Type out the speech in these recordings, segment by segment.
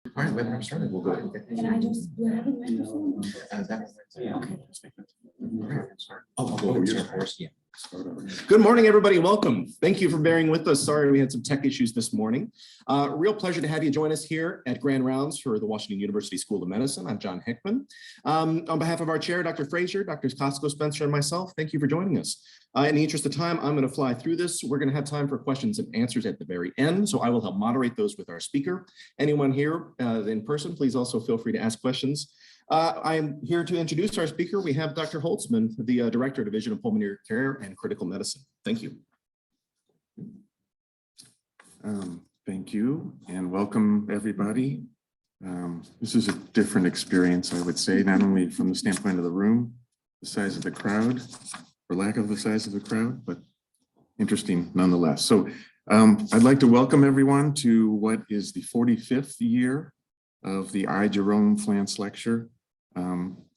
All right, webinar started. We'll go ahead and get Can I just, do I have a microphone? Okay. Of course. Yeah. Good morning, everybody. Welcome. Thank you for bearing with us. Sorry, we had some tech issues this morning. Real pleasure to have you join us here at Grand Rounds for the Washington University School of Medicine. I'm John Hickman. On behalf of our chair, Dr. Frazier, Drs. Costco, Spencer, and myself, thank you for joining us. In the interest of time, I'm going to fly through this. We're going to have time for questions and answers at the very end, so I will help moderate those with our speaker. Anyone here in person, please also feel free to ask questions. I am here to introduce our speaker. We have Dr. Holtzman, the Director, Division of Pulmonary Care and Critical Medicine. Thank you. Thank you and welcome everybody. This is a different experience, I would say, not only from the standpoint of the room, the size of the crowd, or lack of the size of the crowd, but interesting nonetheless. So I'd like to welcome everyone to what is the 45th year of the I. Jerome Flantz Lecture.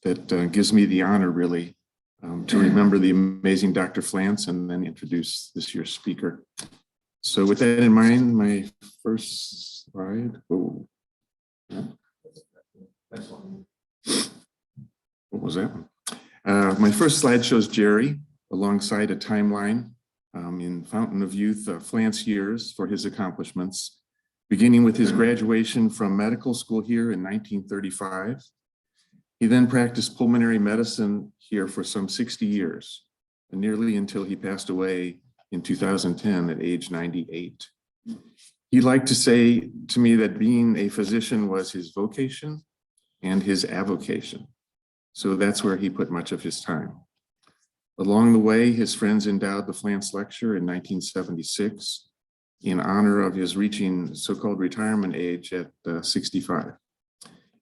That gives me the honor, really, to remember the amazing Dr. Flantz and then introduce this year's speaker. So with that in mind, my first slide. Oh, what was that one? My first slide shows Jerry alongside a timeline in Fountain of Youth, Flantz years for his accomplishments, beginning with his graduation from medical school here in 1935. He then practiced pulmonary medicine here for some 60 years, nearly until he passed away in 2010 at age 98. He liked to say to me that being a physician was his vocation and his avocation. So that's where he put much of his time. Along the way, his friends endowed the Flantz Lecture in 1976 in honor of his reaching so-called retirement age at 65.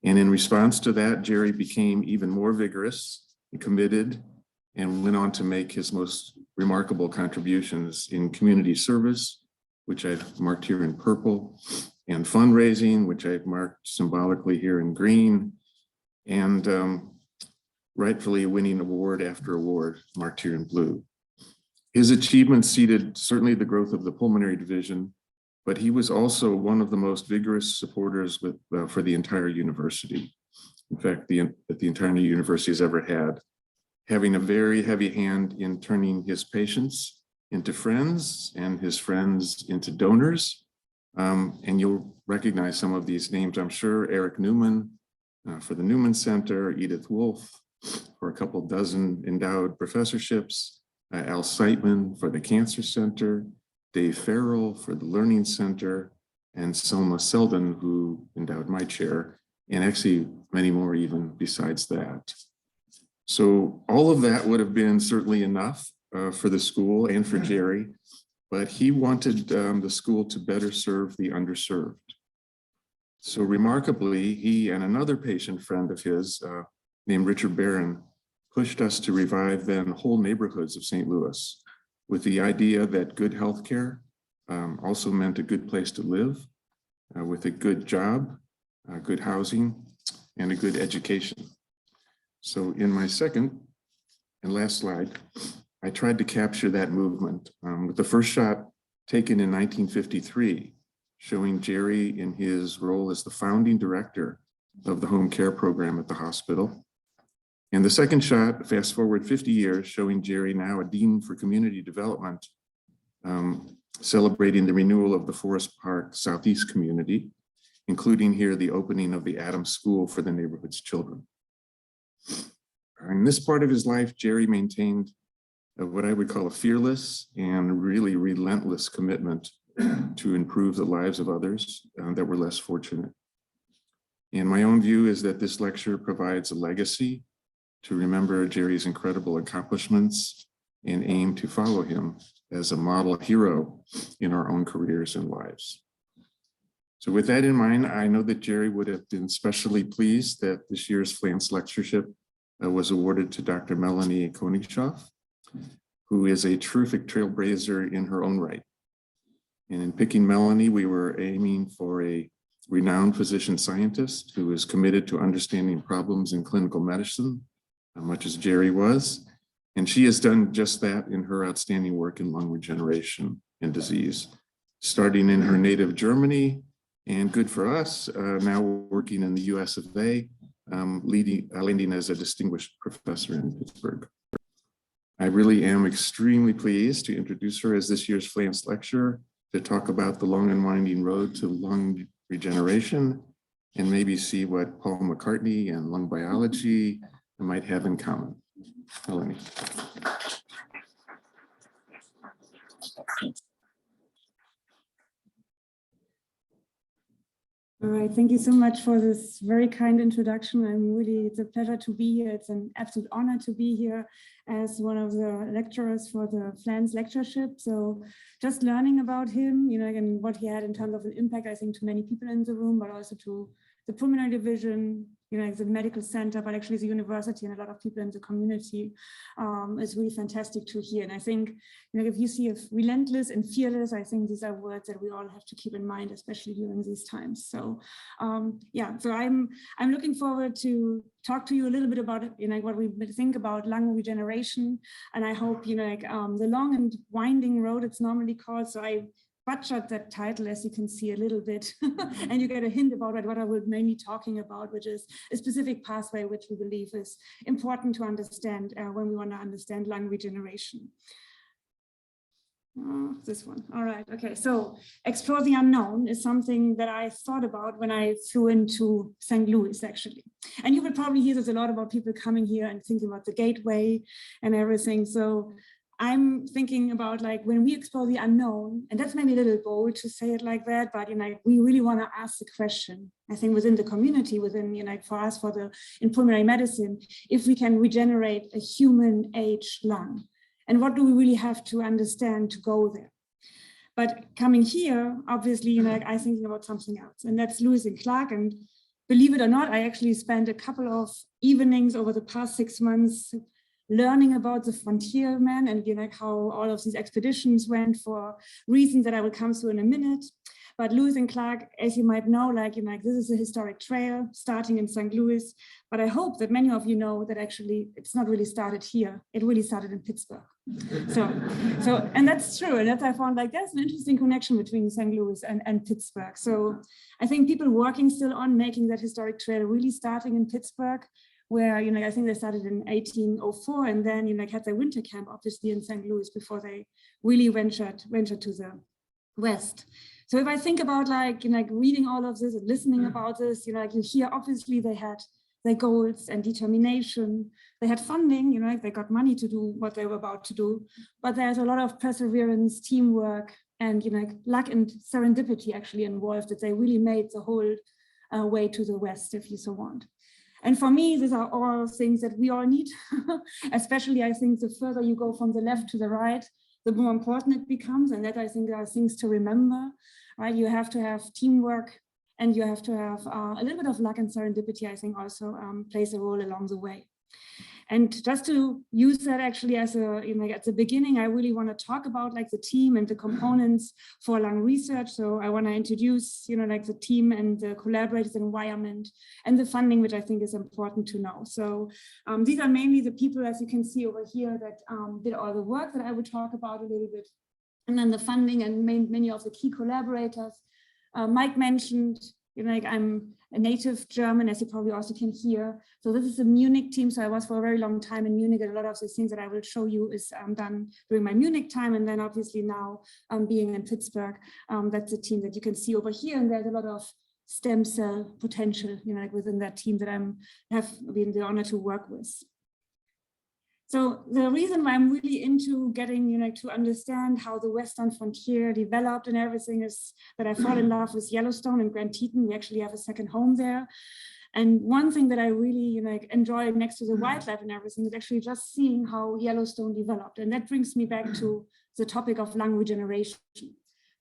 And in response to that, Jerry became even more vigorous and committed and went on to make his most remarkable contributions in community service, which I've marked here in purple, and fundraising, which I've marked symbolically here in green, and rightfully winning award after award, marked here in blue. His achievements seeded certainly the growth of the pulmonary division, but he was also one of the most vigorous supporters for the entire university. In fact, that the entire university has ever had, having a very heavy hand in turning his patients into friends and his friends into donors. And you'll recognize some of these names, I'm sure. Eric Newman for the Newman Center, Edith Wolf for a couple dozen endowed professorships, Al Seitman for the Cancer Center, Dave Farrell for the Learning Center, and Selma Selden, who endowed my chair, and actually many more even besides that. So all of that would have been certainly enough for the school and for Jerry, but he wanted the school to better serve the underserved. So remarkably, he and another patient friend of his named Richard Barron pushed us to revive then whole neighborhoods of St. Louis, with the idea that good healthcare also meant a good place to live, with a good job, good housing, and a good education. So in my second and last slide, I tried to capture that movement with the first shot taken in 1953, showing Jerry in his role as the founding director of the home care program at the hospital. And the second shot, fast forward 50 years, showing Jerry now a dean for community development, celebrating the renewal of the Forest Park Southeast community, including here the opening of the Adams School for the neighborhood's children. In this part of his life, Jerry maintained what I would call a fearless and really relentless commitment to improve the lives of others that were less fortunate. And my own view is that this lecture provides a legacy to remember Jerry's incredible accomplishments and aim to follow him as a model hero in our own careers and lives. So with that in mind, I know that Jerry would have been especially pleased that this year's Flantz Lectureship was awarded to Dr. Melanie Koenigshoff, who is a terrific trailblazer in her own right. And in picking Melanie, we were aiming for a renowned physician scientist who is committed to understanding problems in clinical medicine, much as Jerry was. And she has done just that in her outstanding work in lung regeneration and disease, starting in her native Germany And good for us, now working in the US of A, landing as a distinguished professor in Pittsburgh. I really am extremely pleased to introduce her as this year's Flance lecturer to talk about the long and winding road to lung regeneration and maybe see what Paul McCartney and lung biology might have in common. Melanie. All right, thank you so much for this very kind introduction. It's a pleasure to be here. It's an absolute honor to be here as one of the lecturers for the Flance lectureship. So just learning about him, and what he had in terms of an impact, I think, to many people in the room, but also to the pulmonary division, the medical center, but actually the university and a lot of people in the community is really fantastic to hear. And I think, if you see relentless and fearless, I think these are words that we all have to keep in mind, especially during these times. So so I'm looking forward to talk to you a little bit about what we think about lung regeneration. And I hope, the long and winding road, it's normally called. So I butchered that title, as you can see a little bit, and you get a hint about what I will mainly talking about, which is a specific pathway which we believe is important to understand when we want to understand lung regeneration. This one. All right. Okay. So explore the unknown is something that I thought about when I flew into St. Louis, actually. And you will probably hear this a lot about people coming here and thinking about the gateway and everything. So I'm thinking about when we explore the unknown, and that's maybe a little bold to say it like that, but we really want to ask the question, I think within the community, within, for us, in pulmonary medicine, if we can regenerate a human age lung, and what do we really have to understand to go there? But coming here, obviously, I'm thinking about something else, and that's Lewis and Clark. And believe it or not, I actually spent a couple of evenings over the past 6 months learning about the frontier man and how all of these expeditions went for reasons that I will come to in a minute. But Lewis and Clark, as you might know, this is a historic trail starting in St. Louis. But I hope that many of you know that actually it's not really started here. It really started in Pittsburgh. And that's true. And that I found there's an interesting connection between St. Louis and Pittsburgh. So I think people working still on making that historic trail really starting in Pittsburgh, where, I think they started in 1804 and then, had their winter camp, obviously, in St. Louis before they really ventured to the west. So if I think about reading all of this and listening about this, you hear, obviously, they had their goals and determination. They had funding, they got money to do what they were about to do. But there's a lot of perseverance, teamwork, and, luck and serendipity actually involved, that they really made the whole way to the west, if you so want. And for me, these are all things that we all need, especially I think the further you go from the left to the right, the more important it becomes. And that I think are things to remember, right? You have to have teamwork and you have to have a little bit of luck and serendipity, I think also plays a role along the way. And just to use that actually as at the beginning, I really want to talk about the team and the components for lung research. So I want to introduce, the team and the collaborators environment and the funding, which I think is important to know. So these are mainly the people, as you can see over here, that did all the work that I would talk about a little bit. And then the funding and many of the key collaborators. Mike mentioned, I'm a native German, as you probably also can hear. So this is a Munich team. So I was for a very long time in Munich, and a lot of the things that I will show you is done during my Munich time. And then obviously now being in Pittsburgh, that's a team that you can see over here. And there's a lot of stem cell potential, within that team that have been the honor to work with. So the reason why I'm really into getting, to understand how the Western frontier developed and everything is that I fall in love with Yellowstone and Grand Teton. We actually have a second home there. And one thing that I really, enjoy next to the wildlife and everything is actually just seeing how Yellowstone developed. And that brings me back to the topic of lung regeneration.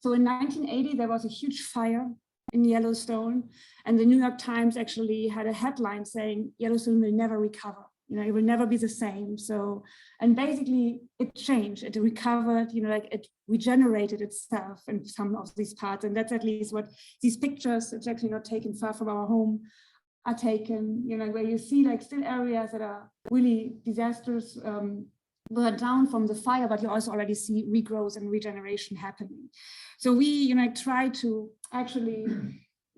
So in 1980, there was a huge fire in Yellowstone, and the New York Times actually had a headline saying Yellowstone will never recover. It will never be the same. So, and basically it changed, it recovered, it regenerated itself in some of these parts. And that's at least what these pictures, it's actually not taken far from our home, are taken, where you see still areas that are really disastrous, burned down from the fire, but you also already see regrowth and regeneration happening. So we, try to actually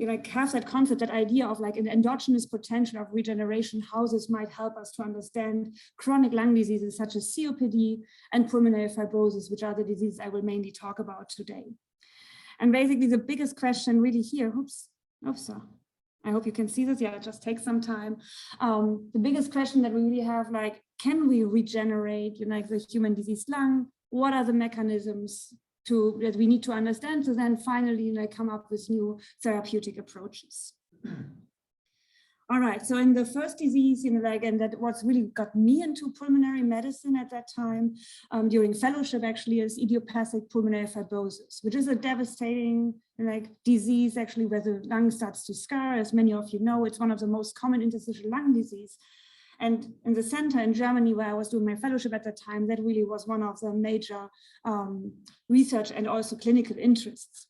have that concept, that idea of like an endogenous potential of regeneration, how this might help us to understand chronic lung diseases such as COPD and pulmonary fibrosis, which are the diseases I will mainly talk about today. And basically the biggest question really here, I hope you can see this. Yeah, it just takes some time. The biggest question that we really have, like, can we regenerate, the human diseased lung? What are the mechanisms that we need to understand to then finally come up with new therapeutic approaches? All right, so in the first disease, and that what's really got me into pulmonary medicine at that time during fellowship actually is idiopathic pulmonary fibrosis, which is a devastating disease actually where the lung starts to scar. As many of you know, it's one of the most common interstitial lung disease. And in the center in Germany, where I was doing my fellowship at the time, that really was one of the major research and also clinical interests.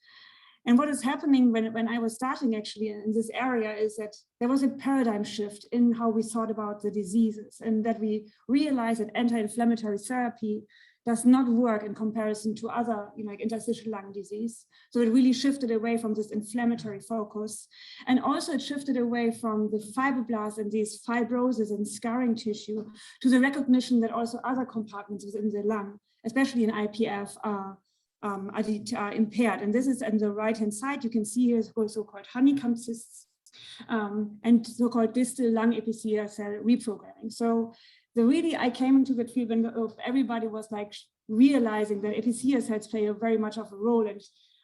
And what is happening when I was starting actually in this area is that there was a paradigm shift in how we thought about the diseases, and that we realized that anti-inflammatory therapy does not work in comparison to other interstitial lung disease. So it really shifted away from this inflammatory focus. And also it shifted away from the fibroblasts and these fibrosis and scarring tissue to the recognition that also other compartments within the lung, especially in IPF, are impaired. And this is on the right-hand side. You can see here so-called honeycomb cysts and so-called distal lung epithelial cell reprogramming. So I came into that field when everybody was realizing that epithelial cells play very much of a role. And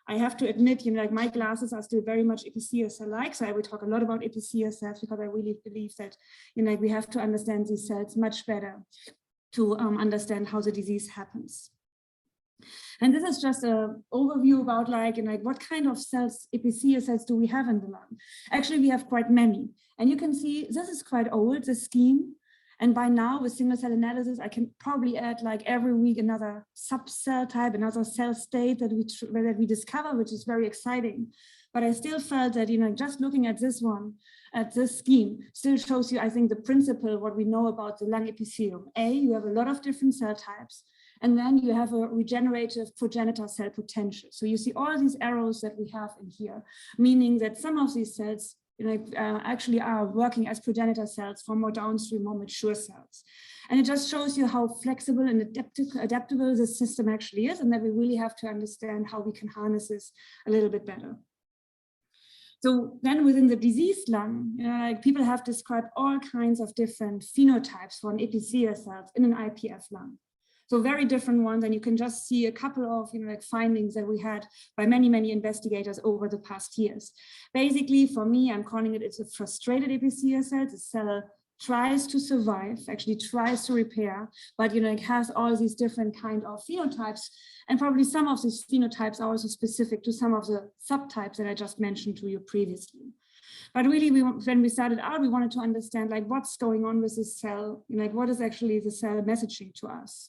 I have to admit, my glasses are still very much epithelial cell-like. So I will talk a lot about epithelial cells because I really believe that, we have to understand these cells much better to understand how the disease happens. And this is just an overview about what kind of cells, epithelial cells, do we have in the lung? Actually, we have quite many. And you can see this is quite old, the scheme. And by now, with single cell analysis, I can probably add every week another subcell type, another cell state that we discover, which is very exciting. But I still felt that just looking at this one, at this scheme, still shows you, I think, the principle, what we know about the lung epithelium. You have a lot of different cell types, and then you have a regenerative progenitor cell potential. So you see all these arrows that we have in here, meaning that some of these cells actually are working as progenitor cells for more downstream, more mature cells. And it just shows you how flexible and adaptable this system actually is, and that we really have to understand how we can harness this a little bit better. So then within the diseased lung, people have described all kinds of different phenotypes for an epithelial cells in an IPF lung. So very different ones, and you can just see a couple of findings that we had by many, many investigators over the past years. Basically, for me, I'm calling it's a frustrated epithelial cell. The cell tries to survive, actually tries to repair, but it has all these different kind of phenotypes, and probably some of these phenotypes are also specific to some of the subtypes that I just mentioned to you previously. But really, when we started out, we wanted to understand what's going on with this cell, what is actually the cell messaging to us.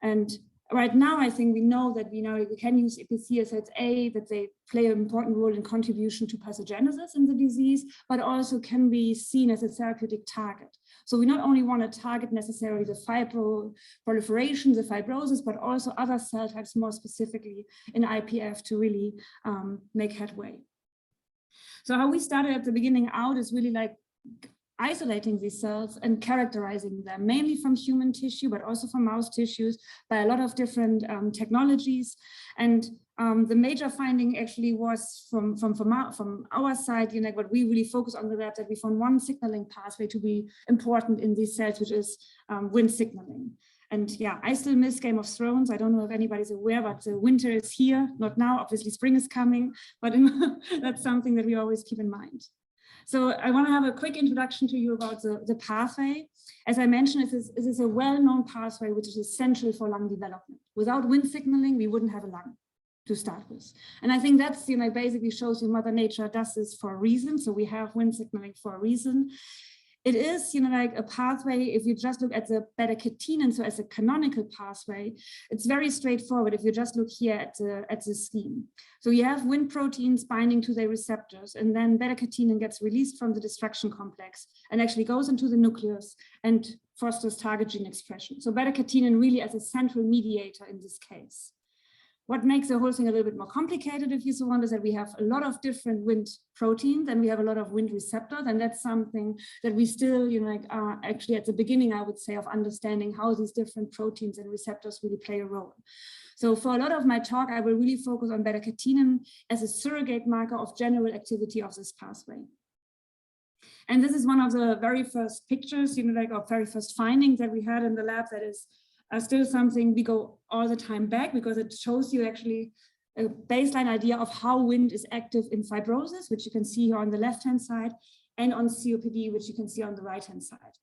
And right now, I think we know that we can use epithelial cells, that they play an important role in contribution to pathogenesis in the disease, but also can be seen as a therapeutic target. So we not only want to target necessarily the fibro proliferation, the fibrosis, but also other cell types more specifically in IPF to really make headway. So how we started at the beginning out is really isolating these cells and characterizing them, mainly from human tissue, but also from mouse tissues by a lot of different technologies. And the major finding actually was from our side, what we really focus on the lab, that we found one signaling pathway to be important in these cells, which is Wnt signaling. And yeah, I still miss Game of Thrones. I don't know if anybody's aware, but the winter is here, not now, obviously spring is coming, but that's something that we always keep in mind. So I want to have a quick introduction to you about the pathway. As I mentioned, it is a well-known pathway which is essential for lung development. Without Wnt signaling, we wouldn't have a lung to start with. And I think that's, basically shows you Mother Nature does this for a reason. So we have Wnt signaling for a reason. It is, a pathway, if you just look at the beta-catenin, so as a canonical pathway, it's very straightforward if you just look here at the scheme. So you have Wnt proteins binding to their receptors, and then beta-catenin gets released from the destruction complex and actually goes into the nucleus and fosters target gene expression. So beta-catenin really as a central mediator in this case. what makes the whole thing a little bit more complicated, if you so want, is that we have a lot of different Wnt proteins and we have a lot of Wnt receptors. And that's something that we still, are actually at the beginning, I would say, of understanding how these different proteins and receptors really play a role. So for a lot of my talk, I will really focus on beta-catenin as a surrogate marker of general activity of this pathway. And this is one of the very first pictures, or very first findings that we had in the lab that is still something we go all the time back, because it shows you actually a baseline idea of how Wnt is active in fibrosis, which you can see here on the left-hand side, and on COPD, which you can see on the right-hand side.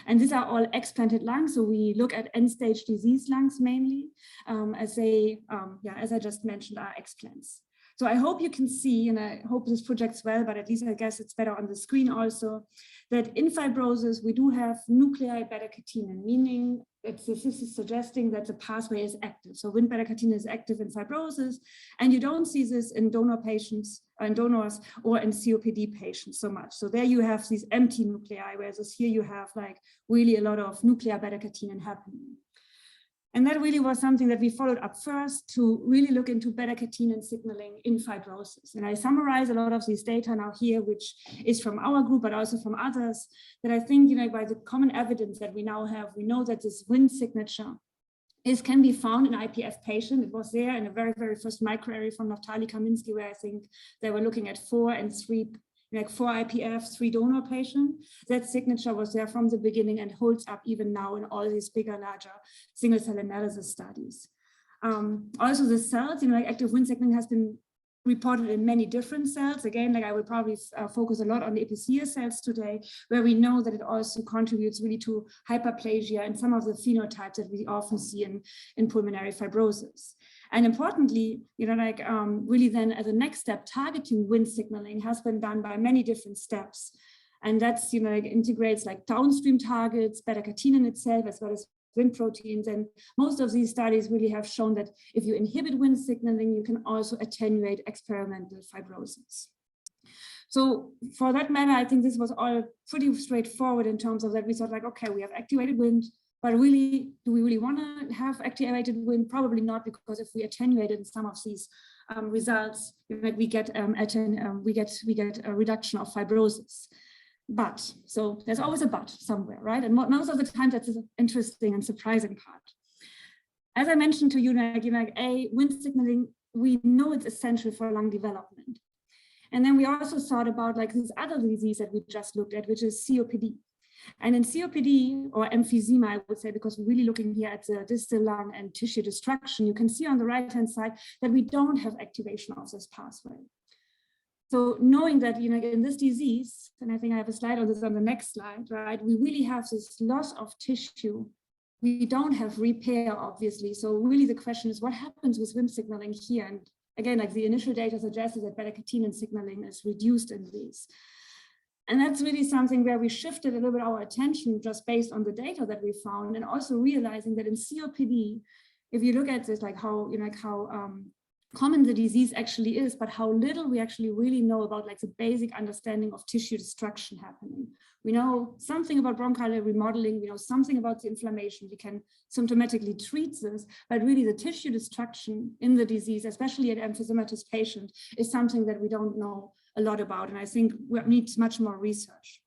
And these are all explanted lungs. So we look at end-stage disease lungs mainly, as I just mentioned, are explants. So I hope you can see, and I hope this projects well, but at least I guess it's better on the screen also, that in fibrosis, we do have nuclei beta-catenin, meaning this is suggesting that the pathway is active. So Wnt beta-catenin is active in fibrosis, and you don't see this in donor patients, in donors, or in COPD patients so much. So there you have these empty nuclei, whereas here you have like really a lot of nuclear beta-catenin happening. And that really was something that we followed up first to really look into beta-catenin signaling in fibrosis. And I summarize a lot of these data now here, which is from our group, but also from others, that I think, by the common evidence that we now have, we know that this Wnt signature can be found in IPF patient. It was there in a very, very first microarray from Naftali Kaminsky, where I think they were looking at 4 and 3, like 4 IPF, 3 donor patients. That signature was there from the beginning and holds up even now in all these bigger, larger single cell analysis studies. Also the cells, active Wnt signaling has been reported in many different cells. Again, I will probably focus a lot on the epithelial cells today, where we know that it also contributes really to hyperplasia and some of the phenotypes that we often see in pulmonary fibrosis. And importantly, really then as a next step, targeting Wnt signaling has been done by many different steps. And that's, integrates downstream targets, beta-catenin itself, as well as Wnt proteins. And most of these studies really have shown that if you inhibit Wnt signaling, you can also attenuate experimental fibrosis. So for that matter, I think this was all pretty straightforward in terms of that we thought okay, we have activated Wnt, but really, do we really want to have activated Wnt? Probably not, because if we attenuated some of these results, we get a reduction of fibrosis. But, so there's always a but somewhere, right? And most of the time, that's an interesting and surprising part. As I mentioned to you, Wnt signaling, we know it's essential for lung development. And then we also thought about this other disease that we just looked at, which is COPD. And in COPD, or emphysema, I would say, because we're really looking here at the distal lung and tissue destruction, you can see on the right-hand side that we don't have activation of this pathway. So knowing that, in this disease, and I think I have a slide on this on the next slide, right, we really have this loss of tissue. We don't have repair, obviously. So really the question is, what happens with Wnt signaling here? And again, the initial data suggested that beta-catenin signaling is reduced in these. And that's really something where we shifted a little bit our attention just based on the data that we found, and also realizing that in COPD, if you look at this, how common the disease actually is, but how little we actually really know about the basic understanding of tissue destruction happening. We know something about bronchial remodeling, we know something about the inflammation, we can symptomatically treat this, but really the tissue destruction in the disease, especially at emphysematous patient, is something that we don't know a lot about, and I think we need much more research.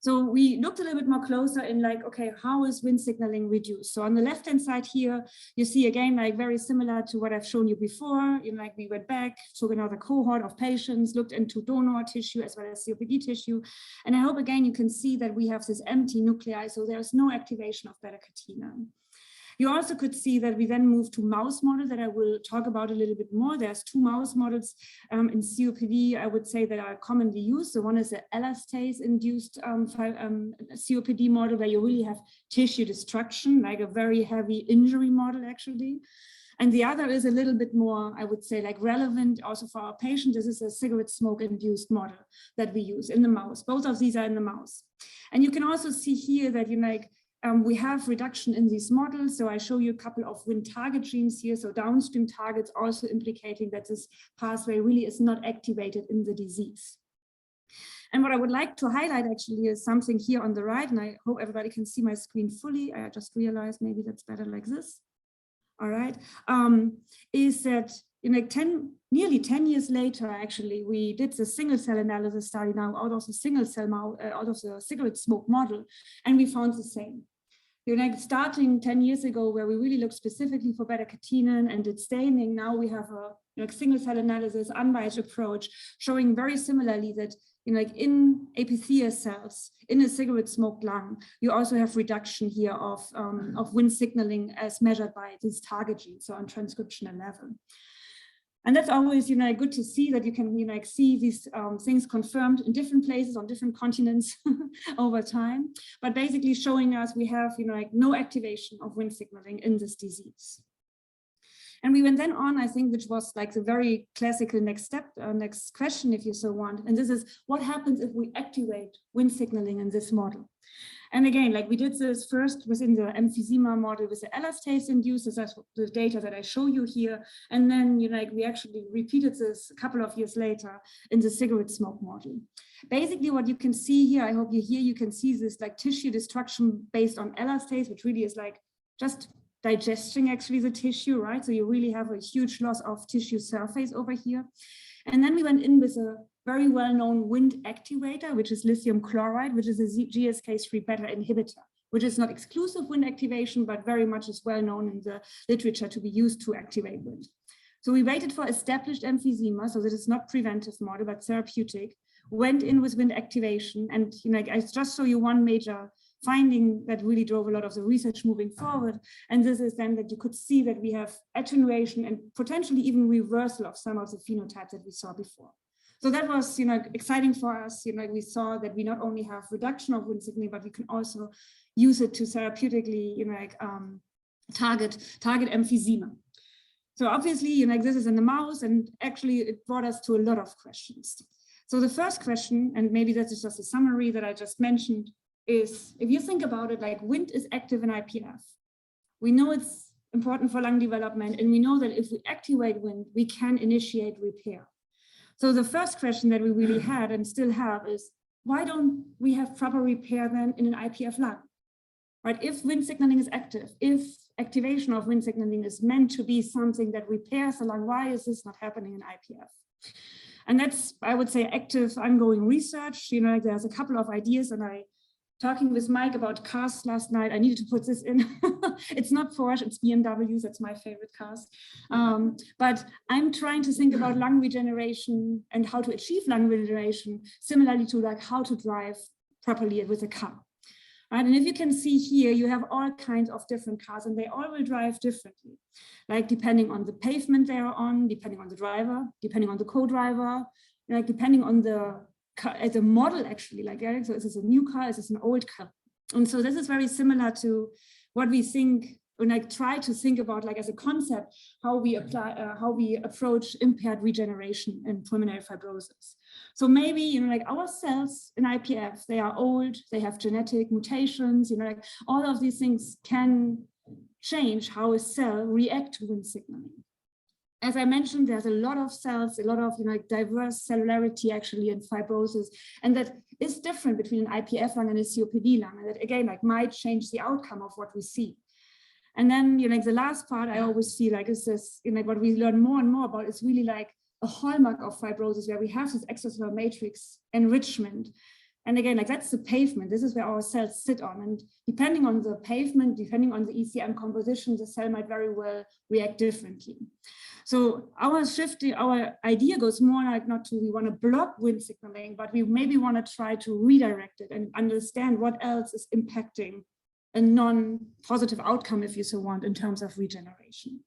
So we looked a little bit more closer in okay, how is Wnt signaling reduced? So on the left-hand side here, you see again, very similar to what I've shown you before, we went back, took another cohort of patients, looked into donor tissue as well as COPD tissue. And I hope again, you can see that we have this empty nuclei, so there's no activation of beta-catenin. You also could see that we then moved to mouse models that I will talk about a little bit more. There's 2 mouse models in COPD, I would say, that are commonly used. So one is the elastase-induced COPD model, where you really have tissue destruction, a very heavy injury model, actually. And the other is a little bit more, I would say, relevant also for our patient. This is a cigarette smoke-induced model that we use in the mouse. Both of these are in the mouse. And you can also see here that we have reduction in these models. So I show you a couple of Wnt target genes here. So downstream targets also implicating that this pathway really is not activated in the disease. And what I would like to highlight actually is something here on the right, and I hope everybody can see my screen fully. I just realized maybe that's better like this. all right, is that nearly 10 years later, actually, we did the single cell analysis study now out of the out of the cigarette smoke model, and we found the same. Starting 10 years ago, where we really looked specifically for beta-catenin and its staining, now we have a single cell analysis, unbiased approach, showing very similarly that in epithelial cells, in a cigarette smoked lung, you also have reduction here of Wnt signaling as measured by this target gene, so on transcriptional level. And that's always, good to see that you can, see these things confirmed in different places on different continents over time, but basically showing us we have, no activation of Wnt signaling in this disease. And we went then on, I think, which was like the very classical next step, next question, if you so want. And this is what happens if we activate Wnt signaling in this model? And again, we did this first within the emphysema model with the elastase induced, that's the data that I show you here. And then, we actually repeated this a couple of years later in the cigarette smoke model. Basically, what you can see here, I hope you can see this tissue destruction based on elastase, which really is just digesting actually the tissue, right? So you really have a huge loss of tissue surface over here. And then we went in with a very well-known Wnt activator, which is lithium chloride, which is a GSK3 beta inhibitor, which is not exclusive Wnt activation, but very much is well known in the literature to be used to activate Wnt. So we waited for established emphysema, so that it's not preventive model, but therapeutic, went in with Wnt activation. And I just show you one major finding that really drove a lot of the research moving forward. And this is then that you could see that we have attenuation and potentially even reversal of some of the phenotypes that we saw before. So that was, exciting for us. We saw that we not only have reduction of Wnt signaling, but we can also use it to therapeutically, target emphysema. So obviously, this is in the mouse, and actually it brought us to a lot of questions. So the first question, and maybe that is just a summary that I just mentioned, is if you think about it, Wnt is active in IPF. We know it's important for lung development, and we know that if we activate Wnt, we can initiate repair. So the first question that we really had and still have is, why don't we have proper repair then in an IPF lung? Right? If Wnt signaling is active, if activation of Wnt signaling is meant to be something that repairs the lung, why is this not happening in IPF? And that's, I would say, active ongoing research. There's a couple of ideas, and talking with Mike about cars last night, I needed to put this in. It's not Porsche, it's BMWs, that's my favorite cars. But I'm trying to think about lung regeneration and how to achieve lung regeneration, similarly to how to drive properly with a car. Right? And if you can see here, you have all kinds of different cars, and they all will drive differently, depending on the pavement they are on, depending on the driver, depending on the co-driver, depending on the as a model, actually, so is this a new car, is this an old car? And so this is very similar to what we think, when I try to think about as a concept, how we approach impaired regeneration in pulmonary fibrosis. So maybe, our cells in IPF, they are old, they have genetic mutations, all of these things can change how a cell reacts to Wnt signaling. As I mentioned, there's a lot of cells, a lot of diverse cellularity actually in fibrosis, and that is different between an IPF lung and a COPD lung, and that again might change the outcome of what we see. And then the last part I always feel is this, what we learn more and more about is really a hallmark of fibrosis, where we have this extracellular matrix enrichment. And again, that's the pavement. This is where our cells sit on. And depending on the pavement, depending on the ECM composition, the cell might very well react differently. So our idea goes more not to, we want to block Wnt signaling, but we maybe want to try to redirect it and understand what else is impacting a non-positive outcome, if you so want, in terms of regeneration.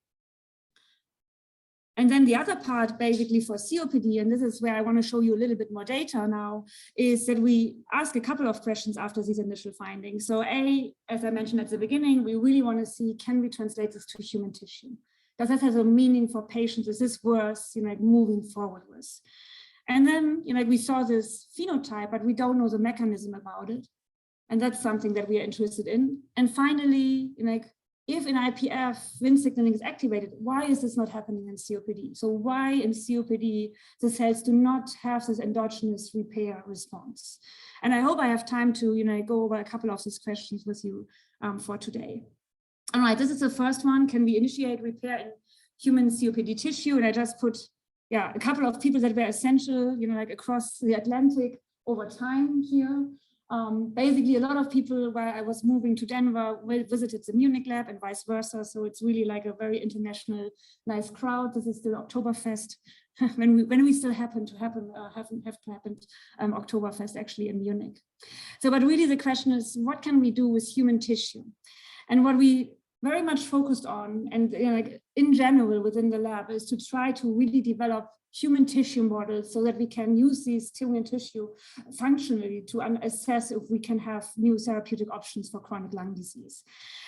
And then the other part basically for COPD, and this is where I want to show you a little bit more data now, is that we ask a couple of questions after these initial findings. So as I mentioned at the beginning, we really want to see, can we translate this to human tissue? Does that have a meaning for patients? Is this worth moving forward with? And then we saw this phenotype, but we don't know the mechanism about it. And that's something that we are interested in. And finally, if in IPF Wnt signaling is activated, why is this not happening in COPD? So why in COPD the cells do not have this endogenous repair response? And I hope I have time to go over a couple of these questions with you for today. All right, this is the first one. Can we initiate repair in human COPD tissue? And I just put, yeah, a couple of people that were essential, you know, like across the Atlantic over time here. Basically, a lot of people, while I was moving to Denver, visited the Munich lab and vice versa. So it's really like a very international, nice crowd. This is still Oktoberfest, when we still have to happen Oktoberfest actually in Munich. So, but really the question is, what can we do with human tissue? And what we very much focused on, and you know, like in general within the lab, is to try to really develop human tissue models so that we can use these human tissue functionally to assess if we can have new therapeutic options for chronic lung disease.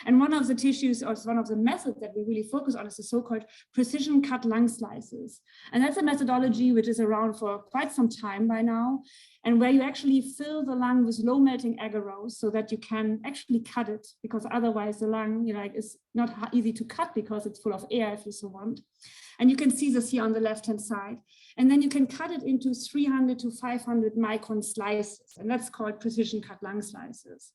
And one of the tissues, or one of the methods that we really focus on, is the so-called precision cut lung slices. And that's a methodology which is around for quite some time by now, and where you actually fill the lung with low melting agarose so that you can actually cut it, because otherwise the lung, you know, is not easy to cut because it's full of air, if you so want. And you can see this here on the left-hand side. And then you can cut it into 300 to 500 micron slices, and that's called precision cut lung slices.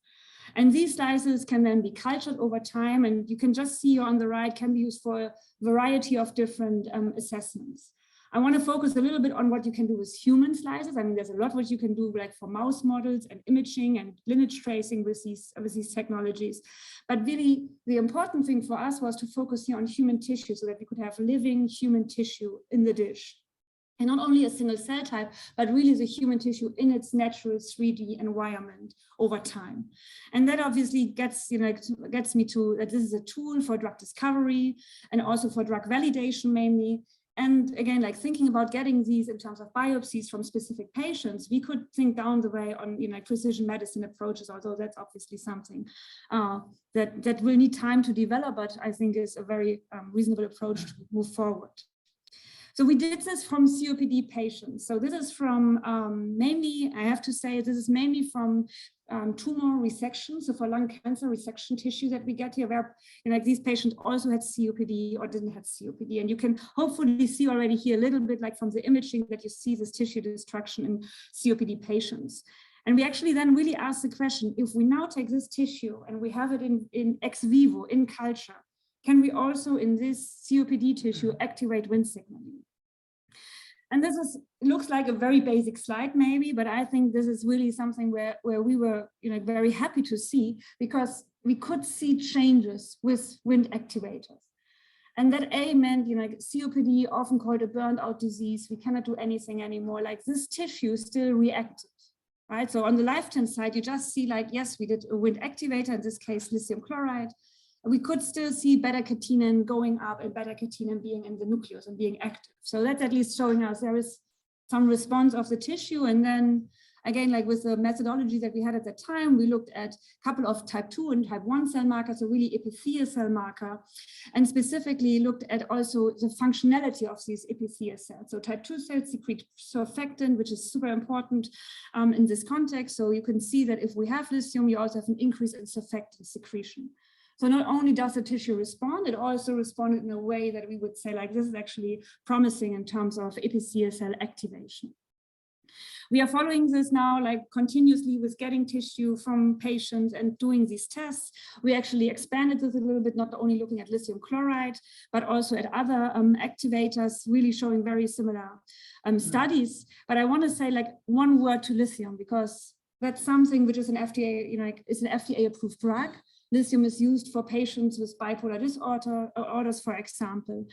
And these slices can then be cultured over time, and you can just see here on the right, can be used for a variety of different assessments. I want to focus a little bit on what you can do with human slices. I mean, there's a lot what you can do, like for mouse models and imaging and lineage tracing with these technologies. But really, the important thing for us was to focus here on human tissue so that we could have living human tissue in the dish. And not only a single cell type, but really the human tissue in its natural 3D environment over time. And that obviously gets me to that this is a tool for drug discovery and also for drug validation mainly. And again, like thinking about getting these in terms of biopsies from specific patients, we could think down the way on precision medicine approaches, although that's obviously something that will need time to develop, but I think is a very reasonable approach to move forward. So we did this from COPD patients. So this is from mainly, I have to say, this is mainly from tumor resection. So for lung cancer resection tissue that we get here, where these patients also had COPD or didn't have COPD. And you can hopefully see already here a little bit like from the imaging that you see this tissue destruction in COPD patients. And we actually then really ask the question, if we now take this tissue and we have it in ex vivo, in culture, can we also in this COPD tissue activate Wnt signaling? And this looks like a very basic slide maybe, but I think this is really something where we were very happy to see, because we could see changes with Wnt activators. And that meant, COPD, often called a burned out disease, we cannot do anything anymore, like this tissue still reacted, right? So on the left-hand side, you just see like, yes, we did a Wnt activator, in this case, lithium chloride. We could still see beta-catenin going up and beta-catenin being in the nucleus and being active. So that's at least showing us there is some response of the tissue. And then again, like with the methodology that we had at the time, we looked at a couple of type 2 and type 1 cell markers, so really epithelial cell marker, and specifically looked at also the functionality of these epithelial cells. So type 2 cells secrete surfactant, which is super important in this context. So you can see that if we have lithium, you also have an increase in surfactant secretion. So not only does the tissue respond, it also responded in a way that we would say like this is actually promising in terms of epithelial cell activation. We are following this now like continuously with getting tissue from patients and doing these tests. We actually expanded this a little bit, not only looking at lithium chloride, but also at other activators, really showing very similar studies. But I want to say like one word to lithium, because that's something which is an FDA, is an FDA approved drug. Lithium is used for patients with bipolar disorders, for example.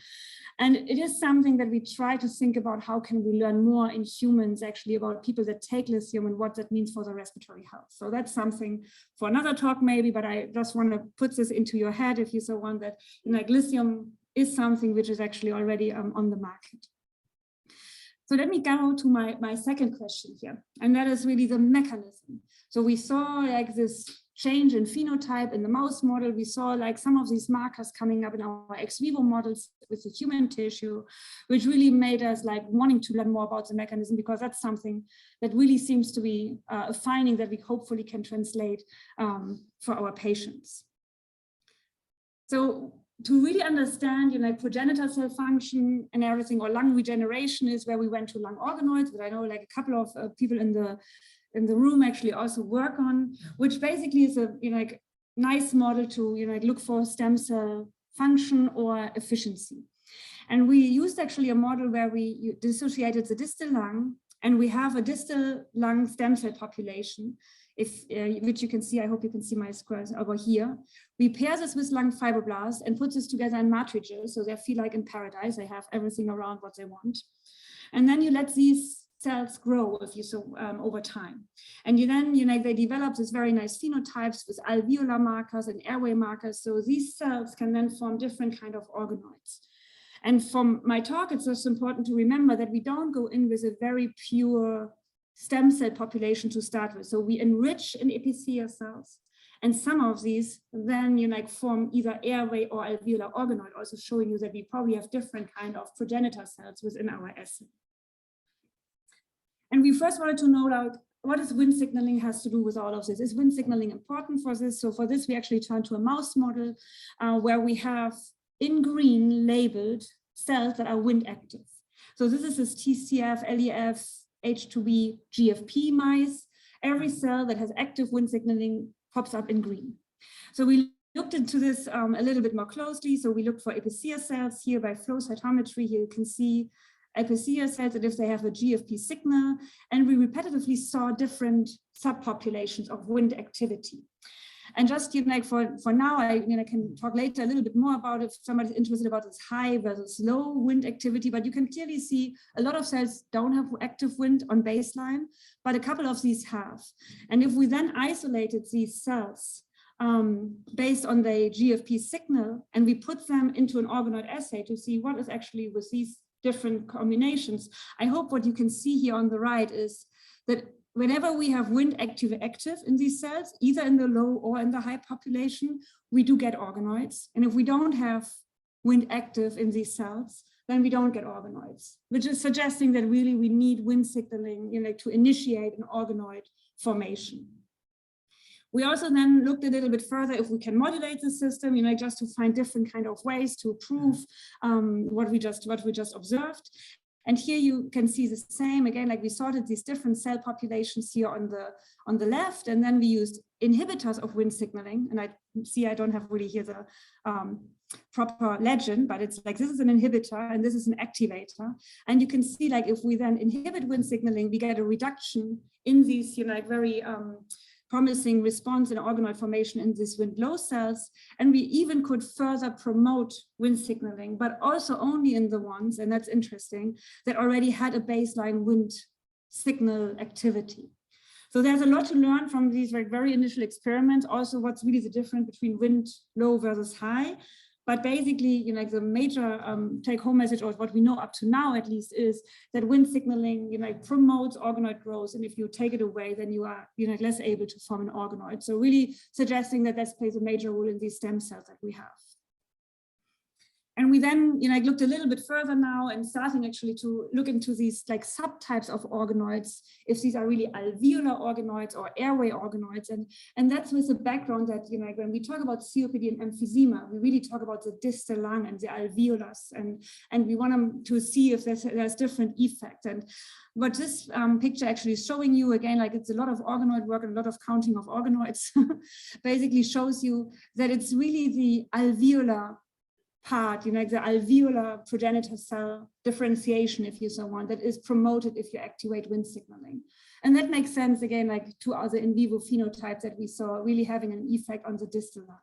And it is something that we try to think about, how can we learn more in humans actually about people that take lithium and what that means for their respiratory health. So that's something for another talk maybe, but I just want to put this into your head if you so want, that lithium is something which is actually already on the market. So let me go to my second question here, and that is really the mechanism. So we saw like this change in phenotype in the mouse model. We saw like some of these markers coming up in our ex vivo models with the human tissue, which really made us like wanting to learn more about the mechanism, because that's something that really seems to be a finding that we hopefully can translate for our patients. So to really understand, progenitor cell function and everything, or lung regeneration, is where we went to lung organoids, but I know like a couple of people in the room actually also work on, which basically is a nice model to look for stem cell function or efficiency. And we used actually a model where we dissociated the distal lung, and we have a distal lung stem cell population, which you can see. I hope you can see my squares over here. We pair this with lung fibroblasts and put this together in matrices, so they feel like in paradise. They have everything around what they want. And then you let these cells grow, if you so, over time. And they develop this very nice phenotypes with alveolar markers and airway markers. So these cells can then form different kind of organoids. And from my talk, it's just important to remember that we don't go in with a very pure stem cell population to start with. So we enrich in epithelial cells, and some of these then form either airway or alveolar organoid, also showing you that we probably have different kind of progenitor cells within our assay. And we first wanted to know what does Wnt signaling has to do with all of this? Is Wnt signaling important for this? So for this, we actually turned to a mouse model where we have in green labeled cells that are Wnt active. So this is this TCF, LEF, H2B, GFP mice. Every cell that has active Wnt signaling pops up in green. So we looked into this a little bit more closely. So we looked for epithelial cells here by flow cytometry. Here you can see epithelial cells that if they have a GFP signal, and we repetitively saw different subpopulations of Wnt activity. And just for now, I can talk later a little bit more about if somebody's interested about this high versus low Wnt activity, but you can clearly see a lot of cells don't have active Wnt on baseline, but a couple of these have. And if we then isolated these cells based on the GFP signal, and we put them into an organoid assay to see what is actually with these different combinations, I hope what you can see here on the right is that whenever we have Wnt active in these cells, either in the low or in the high population, we do get organoids. And if we don't have Wnt active in these cells, then we don't get organoids, which is suggesting that really we need Wnt signaling to initiate an organoid formation. We also then looked a little bit further if we can modulate the system, just to find different kind of ways to prove what we just observed. And here you can see the same again, we sorted these different cell populations here on the left, and then we used inhibitors of Wnt signaling. And I don't have really here the proper legend, but it's this is an inhibitor and this is an activator. And you can see if we then inhibit Wnt signaling, we get a reduction in these very promising response in organoid formation in these Wnt low cells. And we even could further promote Wnt signaling, but also only in the ones, and that's interesting, that already had a baseline Wnt signal activity. So there's a lot to learn from these very initial experiments. Also, what's really the difference between Wnt low versus high. But basically, the major take-home message, or what we know up to now at least, is that Wnt signaling, promotes organoid growth, and if you take it away, then you are, less able to form an organoid. So really suggesting that this plays a major role in these stem cells that we have. And we then, looked a little bit further now and starting actually to look into these subtypes of organoids, if these are really alveolar organoids or airway organoids. And that's with the background that, when we talk about COPD and emphysema, we really talk about the distal lung and the alveolus, and we want them to see if there's different effects. And what this picture actually is showing you, again, it's a lot of organoid work and a lot of counting of organoids, basically shows you that it's really the alveolar part, the alveolar progenitor cell differentiation, if you so want, that is promoted if you activate Wnt signaling. And that makes sense, again, to other in vivo phenotypes that we saw really having an effect on the distal lung.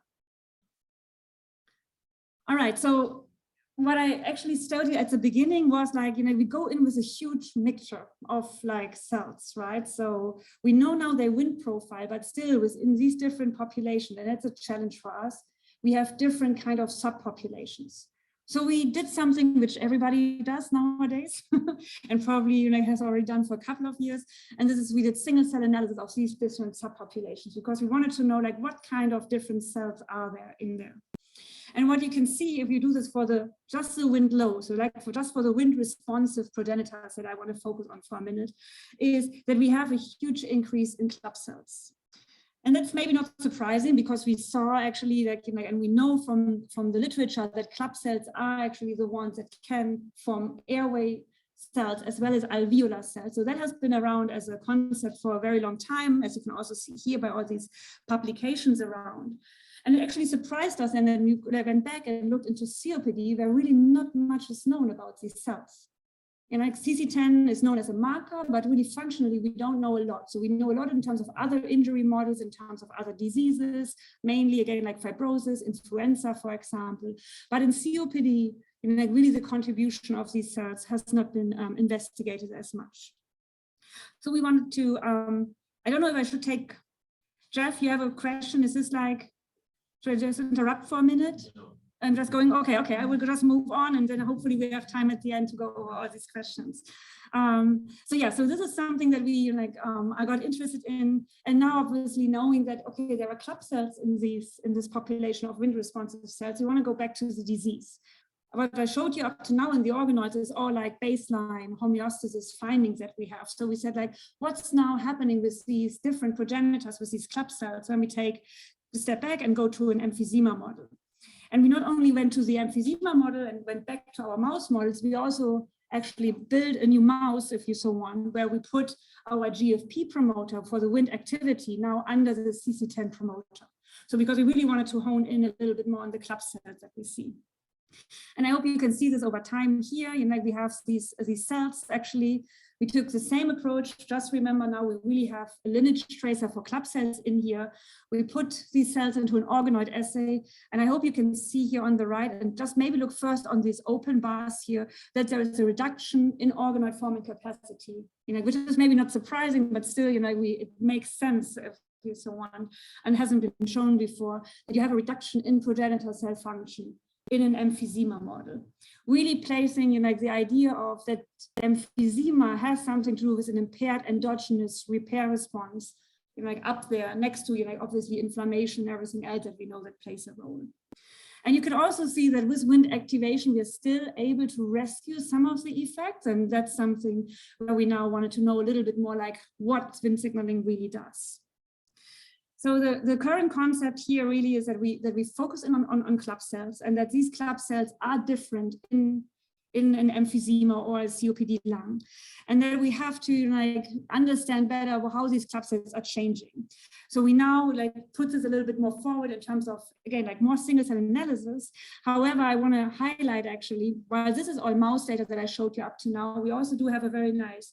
All right, so what I actually studied at the beginning was we go in with a huge mixture of cells, right? So we know now their Wnt profile, but still within these different populations, and that's a challenge for us, we have different kind of subpopulations. So we did something which everybody does nowadays, and probably has already done for a couple of years. And this is, we did single cell analysis of these different subpopulations because we wanted to know what kind of different cells are there in there. And what you can see if you do this for just the Wnt low, so just for the Wnt responsive progenitors that I want to focus on for a minute, is that we have a huge increase in club cells. And that's maybe not surprising because we saw actually and we know from the literature that club cells are actually the ones that can form airway cells as well as alveolar cells. So that has been around as a concept for a very long time, as you can also see here by all these publications around. And it actually surprised us. And then we went back and looked into COPD, where really not much is known about these cells. And like CC10 is known as a marker, but really functionally, we don't know a lot. So we know a lot in terms of other injury models, in terms of other diseases, mainly again, like fibrosis, influenza, for example. But in COPD, like really the contribution of these cells has not been investigated as much. So we wanted to, I don't know if I should take, Jeff, you have a question? Is this like, should I just interrupt for a minute? I'm just going, okay, I will just move on, and then hopefully we have time at the end to go over all these questions. So yeah, so this is something that we I got interested in, and now obviously knowing that, okay, there are club cells in this population of wind responsive cells, we want to go back to the disease. What I showed you up to now in the organoids is all like baseline homeostasis findings that we have. So we said like, what's now happening with these different progenitors, with these club cells, when we take a step back and go to an emphysema model. And we not only went to the emphysema model and went back to our mouse models, we also actually built a new mouse, if you so want, where we put our GFP promoter for the wind activity now under the CC10 promoter. So because we really wanted to hone in a little bit more on the club cells that we see. And I hope you can see this over time here. We have these cells. Actually, we took the same approach. Just remember now we really have a lineage tracer for club cells in here. We put these cells into an organoid assay. And I hope you can see here on the right, and just maybe look first on these open bars here, that there is a reduction in organoid forming capacity, which is maybe not surprising, but still, it makes sense if you so want, and hasn't been shown before, that you have a reduction in progenitor cell function in an emphysema model, really placing the idea of that emphysema has something to do with an impaired endogenous repair response, up there next to obviously inflammation and everything else that we know that plays a role. And you can also see that with wind activation, we are still able to rescue some of the effects, and that's something where we now wanted to know a little bit more like what wind signaling really does. So the current concept here really is that we focus in on club cells, and that these club cells are different in an emphysema or a COPD lung, and that we have to understand better how these club cells are changing. So we now put this a little bit more forward in terms of, again, more single cell analysis. However, I want to highlight actually, while this is all mouse data that I showed you up to now, we also do have a very nice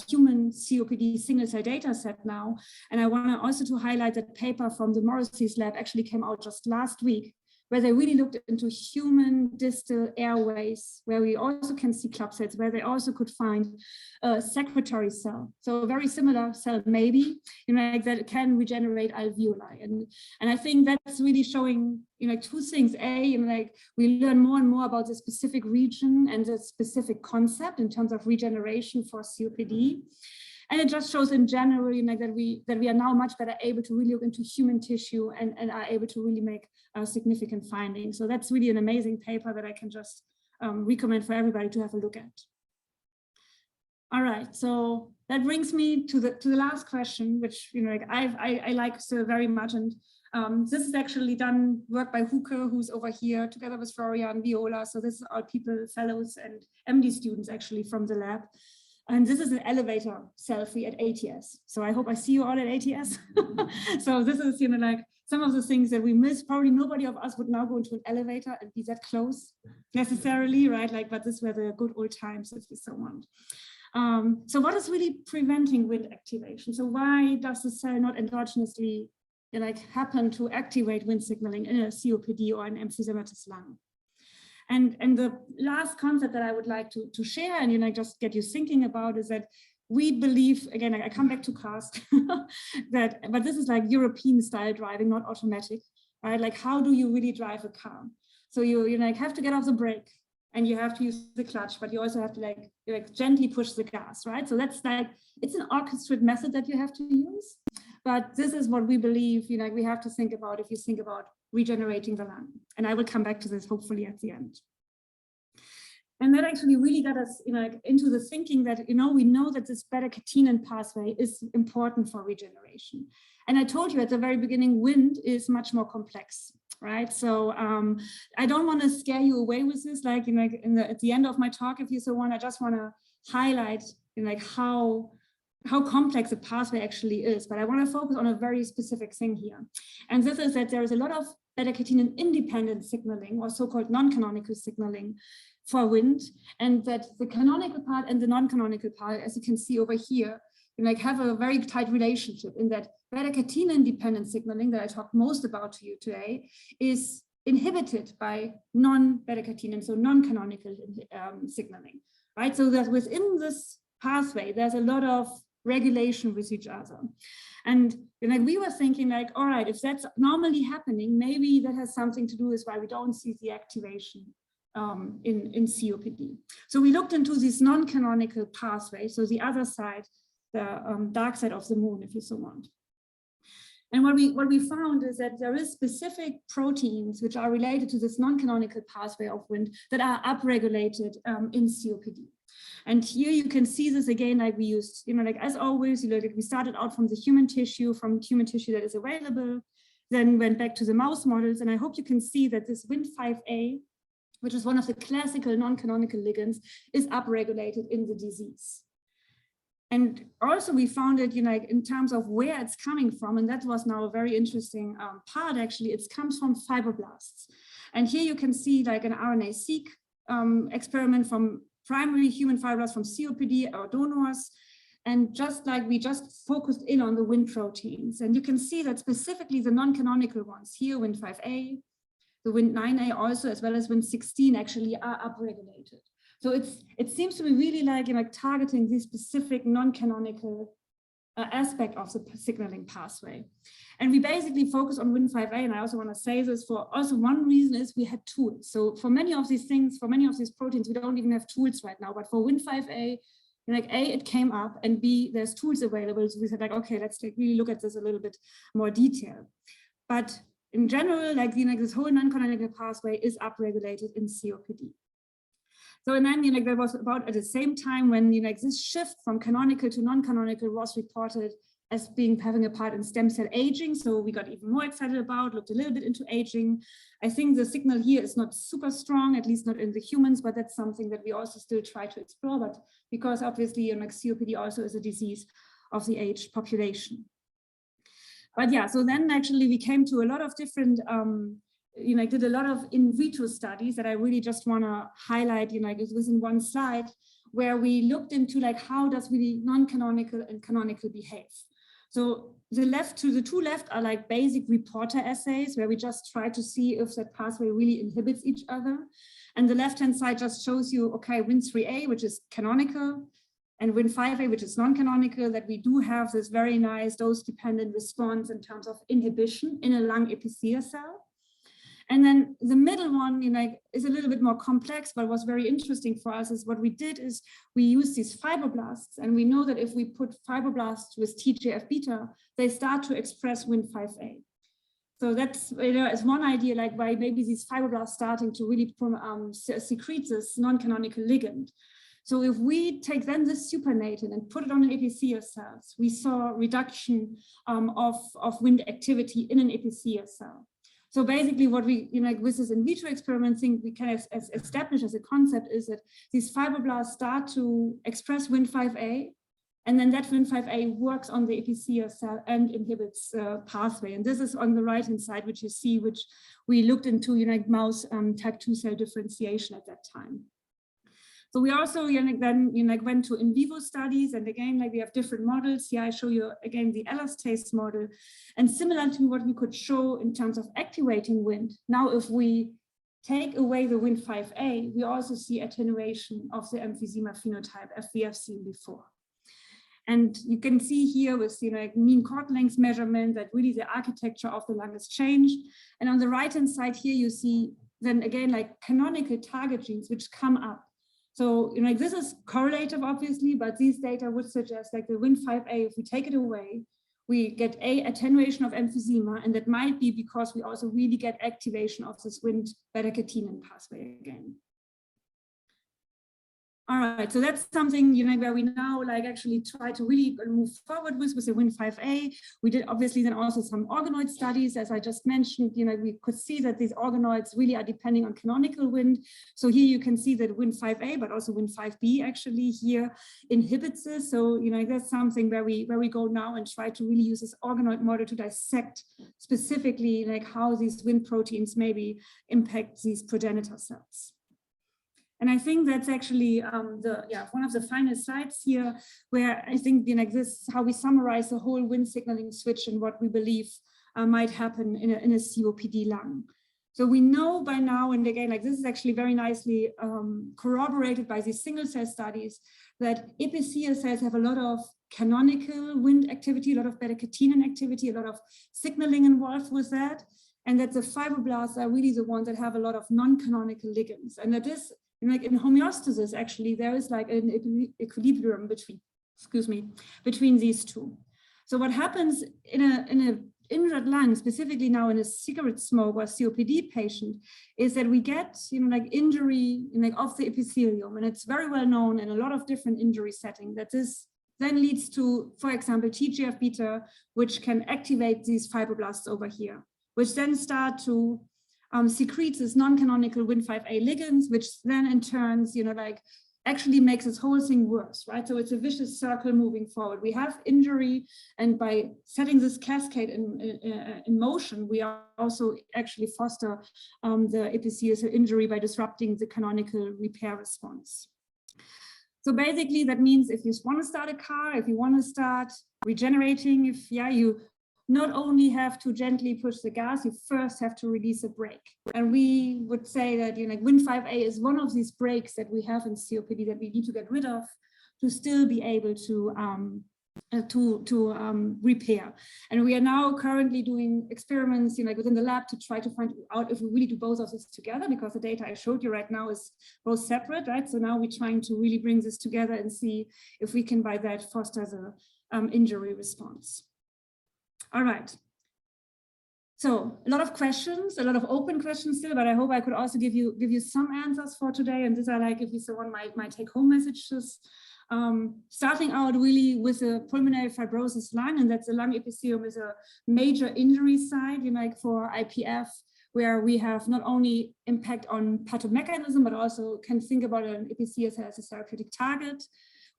human COPD single cell data set now. And I want to also to highlight that paper from the Morrissey's lab actually came out just last week, where they really looked into human distal airways, where we also can see club cells, where they also could find a secretory cell. So a very similar cell maybe, that can regenerate alveoli. And I think that's really showing, two things. A, we learn more and more about the specific region and the specific concept in terms of regeneration for COPD. And it just shows in general that we are now much better able to really look into human tissue and are able to really make significant findings. So that's really an amazing paper that I can just recommend for everybody to have a look at. All right, so that brings me to the last question, which I like so very much. And this is actually done work by Huke, who's over here, together with Florian, Viola. So this is all people, fellows and MD students actually from the lab. And this is an elevator selfie at ATS. So I hope I see you all at ATS. So this is, some of the things that we miss. Probably nobody of us would now go into an elevator and be that close necessarily, right? But this were the good old times, if you so want. So what is really preventing wind activation? So why does the cell not endogenously happen to activate wind signaling in a COPD or an emphysematous lung? And the last concept that I would like to share and just get you thinking about is that we believe, again, I come back to CAST, but this is European style driving, not automatic, right? How do you really drive a car? So you have to get off the brake and you have to use the clutch, but you also have to gently push the gas, right? So that's it's an orchestrated method that you have to use. But this is what we believe, we have to think about if you think about regenerating the lung. And I will come back to this hopefully at the end. And that actually really got us into the thinking that, we know that this beta-catenin pathway is important for regeneration. And I told you at the very beginning, wind is much more complex, right? So I don't want to scare you away with this, at the end of my talk, if you so want, I just want to highlight how how complex the pathway actually is, but I want to focus on a very specific thing here. And this is that there is a lot of beta-catenin independent signaling, or so-called non-canonical signaling for wind, and that the canonical part and the non-canonical part, as you can see over here, like have a very tight relationship in that beta-catenin dependent signaling that I talked most about to you today is inhibited by non-beta-catenin, so non-canonical signaling, right? So that within this pathway, there's a lot of regulation with each other. And like we were thinking like, all right, if that's normally happening, maybe that has something to do with why we don't see the activation in COPD. So we looked into this non-canonical pathway, so the other side, the dark side of the moon, if you so want. And what we found is that there is specific proteins which are related to this non-canonical pathway of wind that are upregulated in COPD. And here you can see this again, like we used, like as always, like we started out from the human tissue that is available, then went back to the mouse models. And I hope you can see that this Wnt5a, which is one of the classical non-canonical ligands, is upregulated in the disease. And also we found it, in terms of where it's coming from, and that was now a very interesting part actually, it comes from fibroblasts. And here you can see like an RNA-seq experiment from primary human fibroblasts from COPD or donors. And just like we just focused in on the Wnt proteins. And you can see that specifically the non-canonical ones here, Wnt5a, the Wnt9a also, as well as Wnt16 actually are upregulated. So it seems to be really like, targeting this specific non-canonical aspect of the signaling pathway. And we basically focus on Wnt5a, and I also want to say this for also one reason is we had tools. So for many of these things, for many of these proteins, we don't even have tools right now, but for Wnt5a, A, it came up, and B, there's tools available. So we said like, okay, let's really look at this a little bit more detail. But in general, this whole non-canonical pathway is upregulated in COPD. So, and then, there was about at the same time when, this shift from canonical to non-canonical was reported as having a part in stem cell aging. So we got even more excited about, looked a little bit into aging. I think the signal here is not super strong, at least not in the humans, but that's something that we also still try to explore, but because obviously, COPD also is a disease of the aged population. But yeah, so then actually we came to a lot of different, did a lot of in vitro studies that I really just want to highlight, within one slide, where we looked into how does really non-canonical and canonical behave. So the two left are basic reporter assays where we just try to see if that pathway really inhibits each other. And the left-hand side just shows you, okay, Wnt3a, which is canonical, and Wnt5a, which is non-canonical, that we do have this very nice dose-dependent response in terms of inhibition in a lung epithelial cell. And then the middle one, is a little bit more complex, but what's very interesting for us is what we did is we used these fibroblasts, and we know that if we put fibroblasts with TGF-beta, they start to express Wnt5a. So that's, is one idea, why maybe these fibroblasts starting to really secrete this non-canonical ligand. So if we take then this supernatant and put it on an epithelial cells, we saw reduction of Wnt activity in an epithelial cell. So basically what we, with this in vitro experiment thing, we kind of establish as a concept is that these fibroblasts start to express Wnt5a, and then that Wnt5a works on the epithelial cell and inhibits pathway. And this is on the right-hand side, which you see, which we looked into, mouse type 2 cell differentiation at that time. So we also then went to in vivo studies, and again, we have different models. Here I show you again the elastase model, and similar to what we could show in terms of activating Wnt. Now, if we take away the Wnt5a, we also see attenuation of the emphysema phenotype as we have seen before. And you can see here with mean cord length measurement that really the architecture of the lung has changed. And on the right-hand side here, you see then again canonical target genes which come up. So, this is correlative, obviously, but these data would suggest the Wnt5a, if we take it away, we get attenuation of emphysema, and that might be because we also really get activation of this Wnt beta-catenin pathway again. All right, so that's something, you know, where we now like actually try to really move forward with the Win5A. We did obviously then also some organoid studies, as I just mentioned. You know, we could see that these organoids really are depending on canonical wind. So here you can see that Win5A, but also Win5B actually here inhibits this. So, you know, that's something where we go now and try to really use this organoid model to dissect specifically like how these wind proteins maybe impact these progenitor cells. And I think that's actually one of the final slides here, where I think, you know, this is how we summarize the whole wind signaling switch and what we believe might happen in a COPD lung. So we know by now, and again, like this is actually very nicely corroborated by these single cell studies, that epithelial cells have a lot of canonical wind activity, a lot of beta-catenin activity, a lot of signaling involved with that, and that the fibroblasts are really the ones that have a lot of non-canonical ligands, and that this, like in homeostasis, actually, there is like an equilibrium between these two. So what happens in an injured lung, specifically now in a cigarette smoke or COPD patient, is that we get, you know, like injury of the epithelium, and it's very well known in a lot of different injury settings that this then leads to, for example, TGF-beta, which can activate these fibroblasts over here, which then start to secretes this non-canonical Win5A ligands, which then in turns, you know, like actually makes this whole thing worse, right? So it's a vicious circle moving forward. We have injury, and by setting this cascade in motion, we are also actually foster the epithelial injury by disrupting the canonical repair response. So basically that means if you want to start a car, if you want to start regenerating, you not only have to gently push the gas, you first have to release a brake. And we would say that, you know, Win5A is one of these brakes that we have in COPD that we need to get rid of to still be able to repair. And we are now currently doing experiments, you know, within the lab to try to find out if we really do both of this together, because the data I showed you right now is both separate, right? So now we're trying to really bring this together and see if we can by that foster the injury response. All right. So a lot of questions, a lot of open questions still, but I hope I could also give you some answers for today. And these are like, if you so want, my take-home messages. Starting out really with a pulmonary fibrosis lung, and that's the lung epithelium is a major injury site, you know, like for IPF, where we have not only impact on pathomechanism, but also can think about an epithelium as a therapeutic target.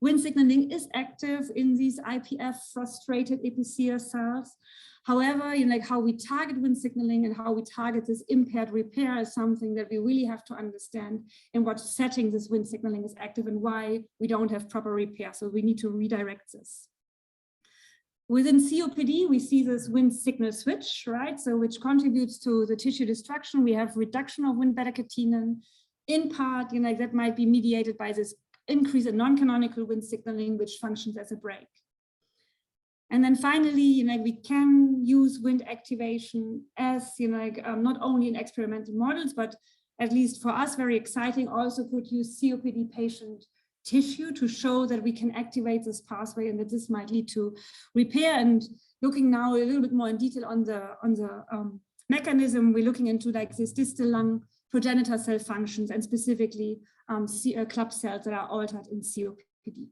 Wind signaling is active in these IPF frustrated epithelial cells. However, you know, like how we target wind signaling and how we target this impaired repair is something that we really have to understand in what setting this wind signaling is active and why we don't have proper repair. So we need to redirect this. Within COPD, we see this wind signal switch, right? So which contributes to the tissue destruction. We have reduction of wind beta-catenin. In part, you know, that might be mediated by this increase in non-canonical wind signaling, which functions as a brake. And then finally, you know, we can use wind activation as, you know, like, not only in experimental models, but at least for us, very exciting, also could use COPD patient tissue to show that we can activate this pathway and that this might lead to repair. And looking now a little bit more in detail on the mechanism, we're looking into like this distal lung progenitor cell functions and specifically club cells that are altered in COPD.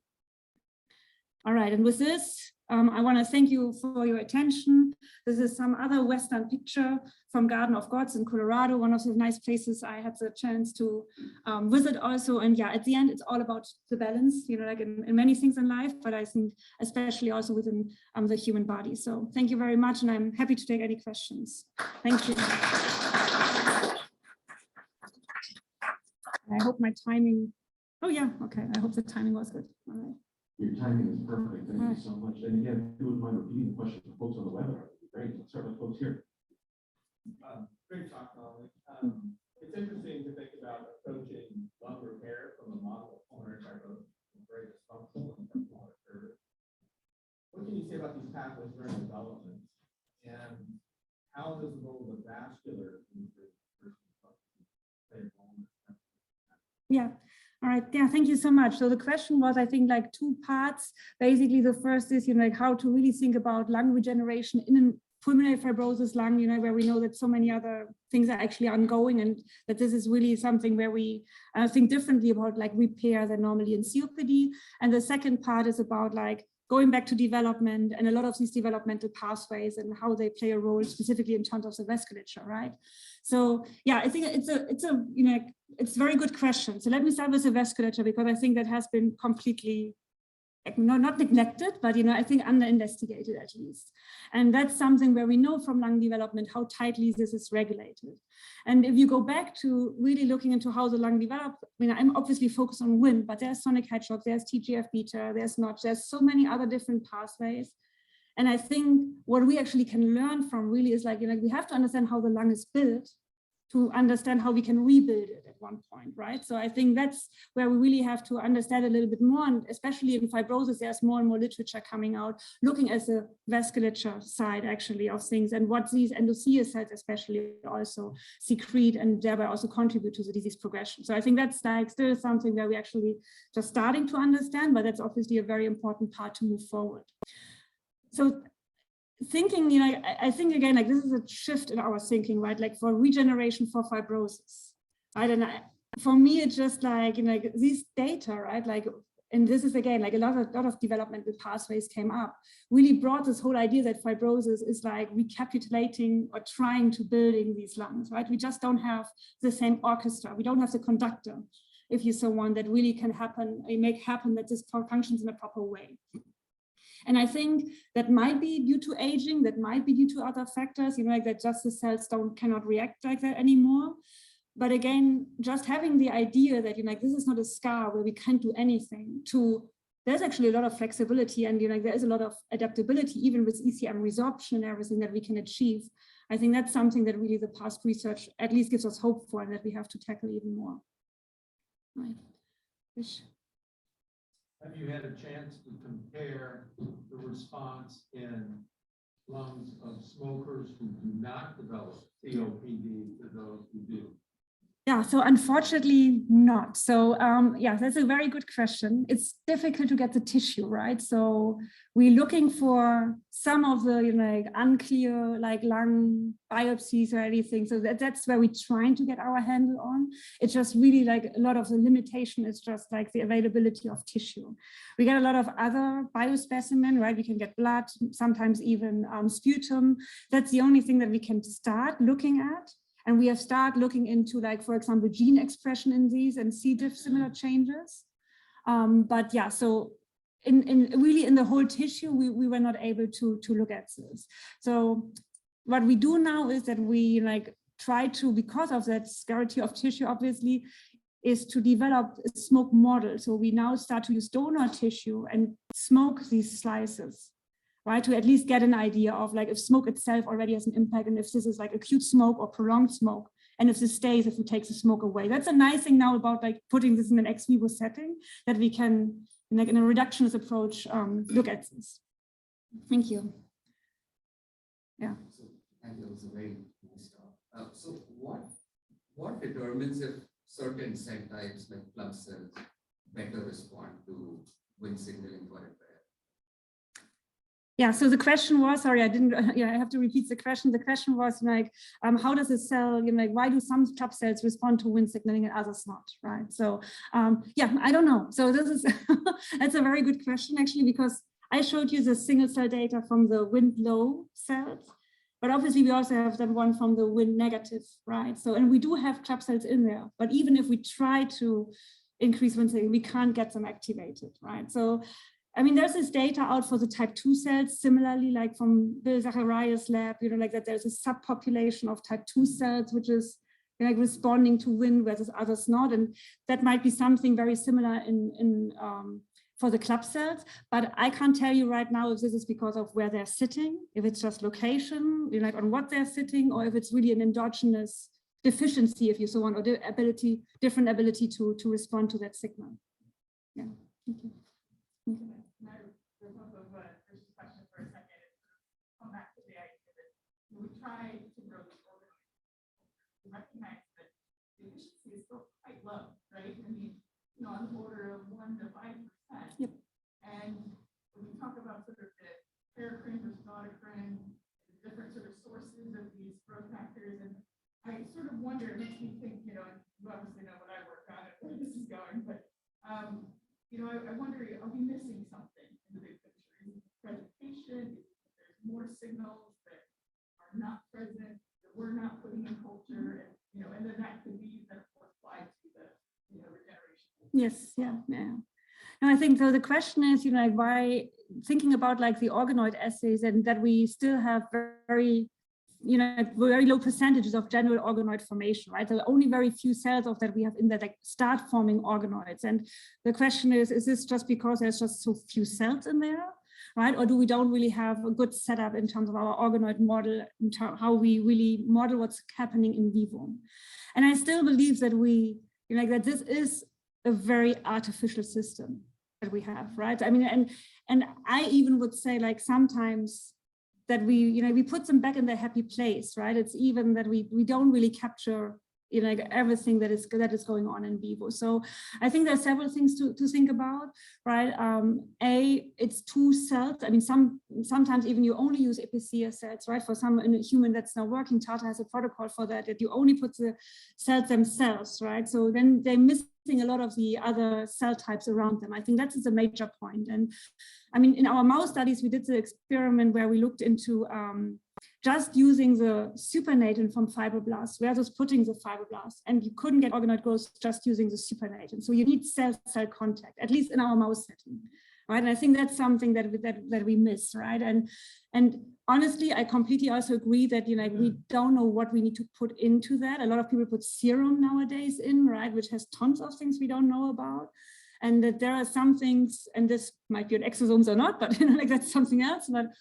All right, and with this, I want to thank you for your attention. This is some other Western picture from Garden of Gods in Colorado, one of the nice places I had the chance to visit also. And yeah, at the end, it's all about the balance, you know, like in many things in life, but I think especially also within the human body. So thank you very much, and I'm happy to take any questions. Thank you. I hope my timing, oh yeah, okay. I hope the timing was good. All right. Your timing is perfect. Thank you so much. And again, if you wouldn't mind repeating the question for folks on the webinar, that'd be great. Let's start with folks here. Great talk, Melanie. It's interesting to think about approaching lung repair from a model of pulmonary fibrosis, very dysfunctional and pulmonary curve. What can you say about these pathways during development, and how does the role of the vascular play a role in this? Yeah. All right. Yeah, thank you so much. So the question was, I think, like two parts. Basically, the first is, you know, like how to really think about lung regeneration in an pulmonary fibrosis lung, where we know that so many other things are actually ongoing, and that this is really something where we think differently about like repair than normally in COPD. And the second part is about like going back to development and a lot of these developmental pathways and how they play a role specifically in terms of the vasculature, right? So yeah, I think it's a very good question. So let me start with the vasculature, because I think that has been completely not neglected, but I think under-investigated at least. And that's something where we know from lung development how tightly this is regulated. And if you go back to really looking into how the lung developed, I'm obviously focused on wind, but there's sonic hedgehog, there's TGF-beta, there's so many other different pathways. And I think what we actually can learn from really is like, we have to understand how the lung is built to understand how we can rebuild it at one point, right? So I think that's where we really have to understand a little bit more, and especially in fibrosis, there's more and more literature coming out, looking at the vasculature side actually of things and what these endothelial cells especially also secrete and thereby also contribute to the disease progression. So I think that's like still something that we actually just starting to understand, but that's obviously a very important part to move forward. So thinking, I think again, like this is a shift in our thinking, right? Like for regeneration for fibrosis, right? And for me, it's just like, these data, right? Like, and this is again, like a lot of developmental pathways came up, really brought this whole idea that fibrosis is like recapitulating or trying to building these lungs, right? We just don't have the same orchestra. We don't have the conductor, if you so want, that really can happen, make happen that this functions in a proper way. And I think that might be due to aging, that might be due to other factors, like that just the cells cannot react like that anymore. But again, just having the idea that, this is not a scar where we can't do anything, there's actually a lot of flexibility and, there is a lot of adaptability, even with ECM resorption and everything that we can achieve. I think that's something that really the past research at least gives us hope for, and that we have to tackle even more. Right. Have you had a chance to compare the response in lungs of smokers who do not develop COPD to those who do? Yeah, so unfortunately not. So yeah, that's a very good question. It's difficult to get the tissue, right? So we're looking for some of the like unclear like lung biopsies or anything. So that's where we're trying to get our handle on. It's just really like a lot of the limitation is just like the availability of tissue. We get a lot of other biospecimen, right? We can get blood, sometimes even sputum. That's the only thing that we can start looking at. And we have started looking into, like, for example, gene expression in these and see similar changes. But yeah, so really in the whole tissue, we were not able to look at this. So what we do now is that we like try to, because of that scarcity of tissue, obviously, is to develop a smoke model. So we now start to use donor tissue and smoke these slices, right? To at least get an idea of like if smoke itself already has an impact, and if this is like acute smoke or prolonged smoke, and if this stays, if we take the smoke away. That's a nice thing now about like putting this in an ex vivo setting, that we can, like in a reductionist approach, look at this. Thank you. Yeah. So thank you, it was a very nice talk. So what determines if certain cell types like club cells better respond to Wnt signaling for repair? Yeah, so the question was, sorry, I have to repeat the question. The question was like, how does a cell, like, why do some club cells respond to Wnt signaling and others not, right? So yeah, I don't know. So this is, that's a very good question actually, because I showed you the single cell data from the Wnt low cells, but obviously we also have the one from the Wnt negative, right? So, and we do have club cells in there, but even if we try to increase Wnt signaling, we can't get them activated, right? So, I mean, there's this data out for the type 2 cells, similarly, like from Bill Zacharias' lab, like that there's a subpopulation of type 2 cells, which is like responding to Wnt versus others not. And that might be something very similar for the club cells, but I can't tell you right now if this is because of where they're sitting, if it's just location, like on what they're sitting, or if it's really an endogenous deficiency, if you so want, or the different ability to respond to that signal. Yeah, thank you. Can I respond to Chris's question for a second and come back to the idea that we try to grow these organoids. We recognize that the efficiency is still quite low, right? I mean, on the order of 1 to 5%. Yep. And when we talk about sort of the paracrine versus autocrine, the different sort I sort of wonder, it makes me think, you obviously know what I work on and where this is going, but, I wonder, are we missing something in the big picture? Is it presentation? There's more signals that are not present, that we're not putting in culture, and then that could be then of course applied to the, regeneration. Yes, yeah. No, I think so. The question is, why thinking about like the organoid assays and that we still have very low percentages of general organoid formation, right? There are only very few cells of that we have in that like start forming organoids. And the question is this just because there's just so few cells in there, right? Or do we don't really have a good setup in terms of our organoid model, in terms how we really model what's happening in vivo? And I still believe that that this is a very artificial system that we have, right? I mean, and I even would say like sometimes that we put them back in their happy place, right? It's even that we don't really capture everything that is going on in vivo. So I think there are several things to think about, right? It's two cells. I mean, sometimes even you only use epithelial cells, right? For some in a human that's now working, Tata has a protocol for that you only put the cells themselves, right? So then they're missing a lot of the other cell types around them. I think that is a major point. And I mean, in our mouse studies, we did the experiment where we looked into just using the supernatant from fibroblasts versus putting the fibroblasts, and you couldn't get organoid growth just using the supernatant. So you need cell-cell contact, at least in our mouse setting, right? And I think that's something that we miss, right? And honestly, I completely also agree that we don't know what we need to put into that. A lot of people put serum nowadays in, right, which has tons of things we don't know about. And that there are some things, and this might be on exosomes or not, but that's something else. But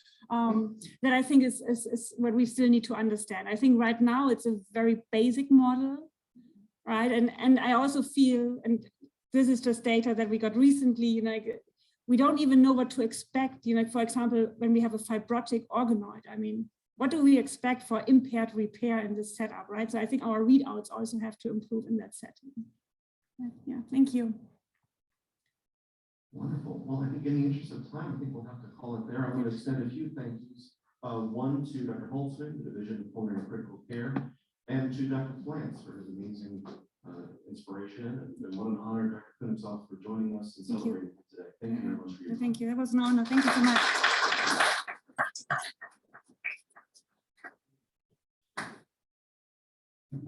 that I think is what we still need to understand. I think right now it's a very basic model, right? And I also feel, and this is just data that we got recently, we don't even know what to expect. For example, when we have a fibrotic organoid, I mean, what do we expect for impaired repair in this setup, right? So I think our readouts also have to improve in that setting. Yeah, thank you. Wonderful. Well, I think in the interest of time, I think we'll have to call it there. I want to extend a few thank yous. One to Dr. Holtzman, the Division of Pulmonary Critical Care, and to Dr. Flance for his amazing inspiration. And what an honor, Dr. Koenigshoff, for joining us and Thank you. celebrating today. Thank you very much for your time. Thank you. That was an honor. Thank you so much.